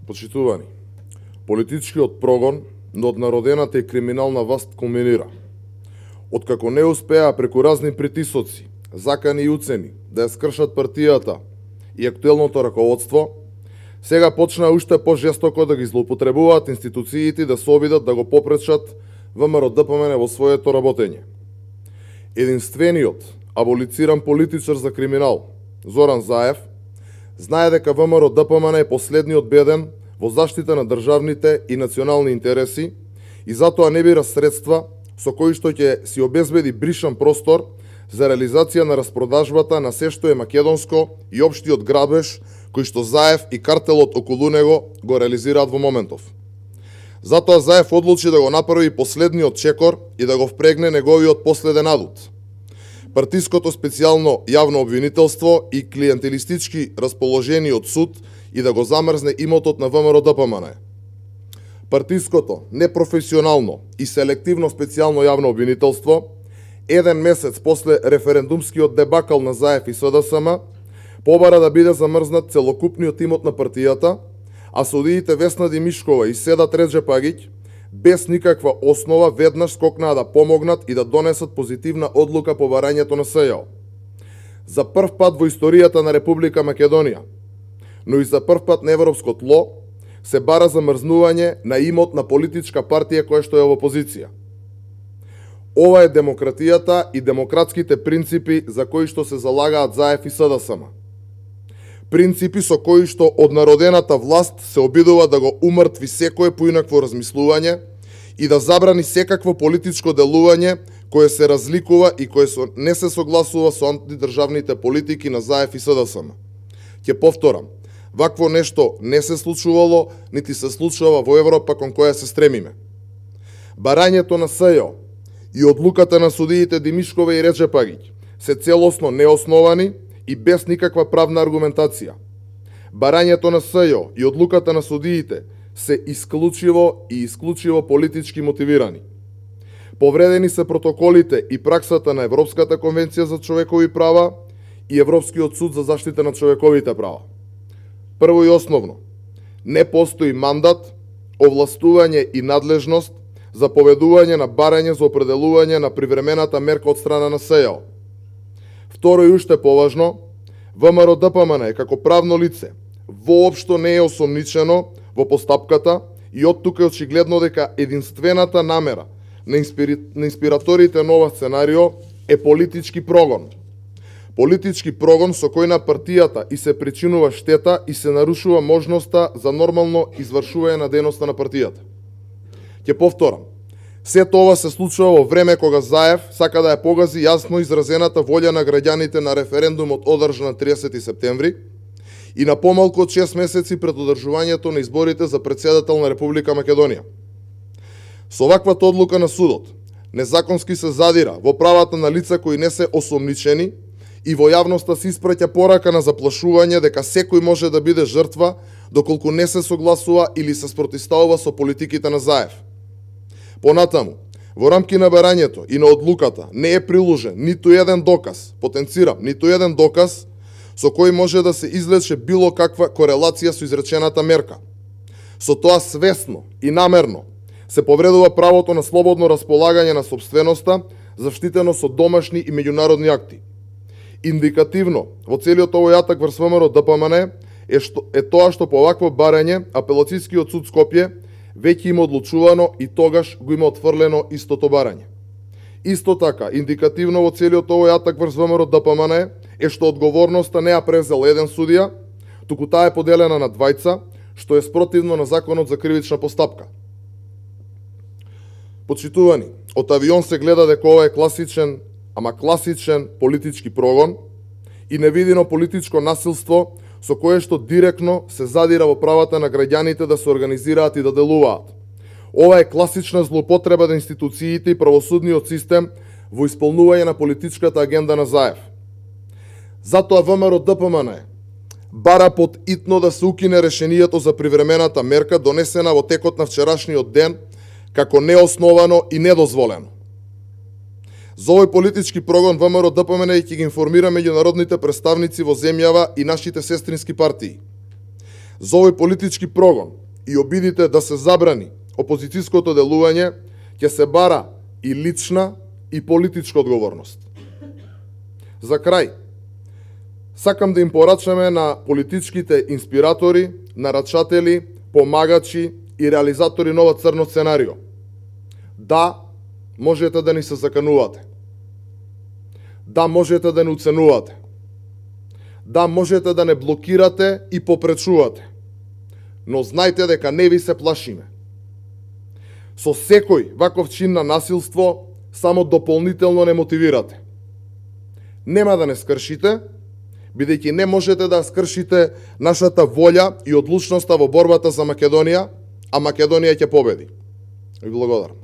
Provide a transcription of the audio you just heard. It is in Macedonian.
Почитувани, политичкиот прогон на однародената и криминална власт кулминира. Откако не успеа преку разни притисоци, закани и уцени да ја скршат партијата и актуелното раководство, сега почнаа уште пожестоко да ги злоупотребуваат институциите да се обидат да го попречат ВМРО-ДПМН во своето работење. Единствениот аболициран политичар за криминал, Зоран Заев, знае дека ВМРО-ДПМН е последниот беден во заштита на државните и национални интереси и затоа не бира средства со кои што ќе си обезбеди бришан простор за реализација на распродажбата на се што е македонско и општиот грабеж кој што Заев и картелот околу него го реализираат во моментов. Затоа Заев одлучи да го направи последниот чекор и да го впрегне неговиот последен адут. Партиското специјално јавно обвинителство и клиентелистички расположениот суд и да го замрзне имотот на ВМРО-ДПМН. Партиското, непрофесионално и селективно специјално јавно обвинителство, еден месец после референдумскиот дебакал на Заев и СДСМ, побара да биде замрзнат целокупниот имот на партијата, а судиите Весна Димишкова и Седат Реджепагиќ без никаква основа веднаш скокнаа да помогнат и да донесат позитивна одлука по барањето на СЈО. За прв пат во историјата на Република Македонија, но и за прв пат на европско тло, се бара замрзнување на имот на политичка партија која што е во опозиција. Ова е демократијата и демократските принципи за кои што се залагаат Заев и СДСМ. Принципи со кои што однародената власт се обидува да го умртви секое поинакво размислување и да забрани секакво политичко делување кое се разликува и кое не се согласува со антидржавните политики на Заев и СДСМ. Ќе повторам, вакво нешто не се случувало, нити се случува во Европа кон која се стремиме. Барањето на СЈО и одлуката на судиите Димишкова и Реджепагиќ се целосно неосновани и без никаква правна аргументација. Барањето на СЈО и одлуката на судиите се исклучиво политички мотивирани. Повредени се протоколите и праксата на Европската конвенција за човекови права и Европскиот суд за заштита на човековите права. Прво и основно, не постои мандат, овластување и надлежност за поведување на барање за определување на привремената мерка од страна на СЈО. Второ и уште поважно, ВМРО-ДПМН како правно лице воопшто не е осомничено во постапката и од тука е очигледно дека единствената намера на инспираторите на ова сценарио е политички прогон. Политички прогон со кој на партијата и се причинува штета и се нарушува можноста за нормално извршување на дејноста на партијата. Ќе повторам, сето ова се случува во време кога Заев сака да ја погази јасно изразената волја на граѓаните на референдумот одржан на 30 септември и на помалку од 6 месеци пред одржувањето на изборите за претседател на Република Македонија. Со ваквата одлука на судот, незаконски се задира во правата на лица кои не се осомничени и во јавноста се испраќа порака на заплашување дека секој може да биде жртва доколку не се согласува или се спротивставува со политиките на Заев. Понатаму, во рамки на барањето и на одлуката не е приложен ниту еден доказ, потенцирам, ниту еден доказ со кој може да се излече било каква корелација со изречената мерка. Со тоа свесно и намерно се повредува правото на слободно располагање на сопственоста, заштитено со домашни и меѓународни акти. Индикативно во целиот овој атак врз ВМРО-ДПМН е тоа што по вакво барање апелацијскиот суд Скопје веќе има одлучувано и тогаш го има отфрлено истото барање. Исто така, индикативно во целиот овој атак врз ВМРО-ДПМН е што одговорноста не ја презел еден судија, туку таа е поделена на двајца, што е спротивно на законот за кривична постапка. Почитувани, од авион се гледа дека ова е класичен политички прогон и невидено политичко насилство со кое што директно се задира во правата на граѓаните да се организираат и да делуваат. Ова е класична злоупотреба на институциите и правосудниот систем во исполнување на политичката агенда на Заев. Затоа ВМРО-ДПМН бара под итно да се укине решението за привремената мерка донесена во текот на вчерашниот ден како неосновано и недозволено. За овој политички прогон ВМРО-ДПМН ќе ги информира меѓународните представници во земјава и нашите сестрински партии. за овој политички прогон и обидите да се забрани опозицијското делување, ќе се бара и лична и политичка одговорност. За крај, сакам да им порачаме на политичките инспиратори, нарачатели, помагачи и реализатори на ова црно сценарио. Да, можете да ни се заканувате. Да, можете да не уценувате. Да, можете да не блокирате и попречувате. Но знајте дека не ви се плашиме. Со секој ваков чин на насилство само дополнително не мотивирате. Нема да не скршите, бидејќи не можете да скршите нашата волја и одлучноста во борбата за Македонија, а Македонија ќе победи. Ви благодарам.